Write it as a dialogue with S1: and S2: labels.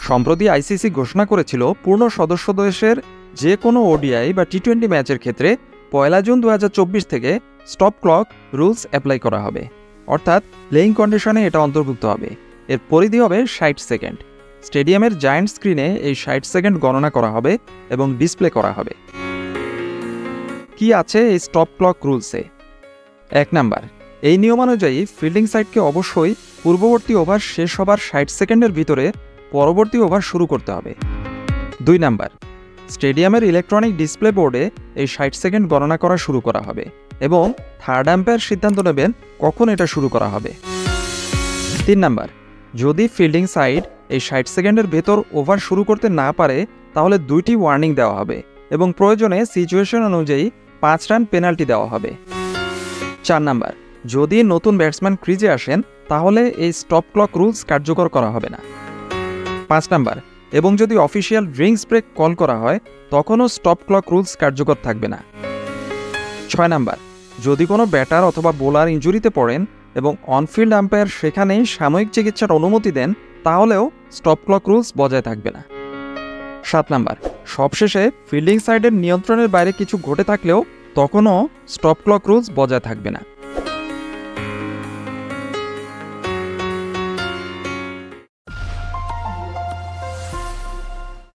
S1: সম্প্রতি আইসিসি ঘোষণা করেছিল পূর্ণ সদস্য দেশের যে কোনো ওডিআই বা টি-20 ম্যাচের ক্ষেত্রে 1 জুন 2024 থেকে স্টপ ক্লক রুলস অ্যাপ্লাই করা হবে, অর্থাৎ প্লেইং কন্ডিশনে এটা অন্তর্ভুক্ত হবে। এর পরিধি হবে 60 সেকেন্ড। স্টেডিয়ামের জায়ান্ট স্ক্রিনে এই 60 সেকেন্ড গণনা করা হবে এবং ডিসপ্লে করা হবে। কি আছে এই স্টপ ক্লক রুলসে? 1 নাম্বার, এই নিয়মানুযায়ী ফিল্ডিং সাইডকে অবশ্যই পূর্ববর্তী ওভার শেষ হবার 60 সেকেন্ডের ভিতরে পরবর্তী ওভার শুরু করতে হবে। 2 নাম্বার, স্টেডিয়ামের ইলেকট্রনিক ডিসপ্লে বোর্ডে এই 60 সেকেন্ড গণনা করা শুরু করা হবে এবং থার্ড আম্পায়ার সিদ্ধান্ত নেবেন কখন এটা শুরু করা হবে। 3 নাম্বার, যদি ফিল্ডিং সাইড এই 60 সেকেন্ডের ভেতর ওভার শুরু করতে না পারে তাহলে 2টি ওয়ার্নিং দেওয়া হবে এবং প্রয়োজনে সিচুয়েশন অনুযায়ী 5 রান পেনাল্টি দেওয়া হবে। 4 নাম্বার, যদি নতুন ব্যাটসম্যান ক্রিজে আসেন তাহলে এই স্টপ ক্লক রুলস কার্যকর করা হবে না। 5 নাম্বার, এবং যদি অফিসিয়াল ড্রিঙ্কস ব্রেক কল করা হয় তখনও স্টপ ক্লক রুলস কার্যকর থাকবে না। 6 নাম্বার, যদি কোনো ব্যাটার অথবা বোলার ইনজুরিতে পড়েন এবং অনফিল্ড আম্পায়ার সেখানেই সাময়িক চিকিৎসার অনুমতি দেন তাহলেও স্টপ ক্লক রুলস বজায় থাকবে না। 7 নাম্বার, সবশেষে ফিল্ডিং সাইডের নিয়ন্ত্রণের বাইরে কিছু ঘটে থাকলেও তখনও স্টপ ক্লক রুলস বজায় থাকবে না।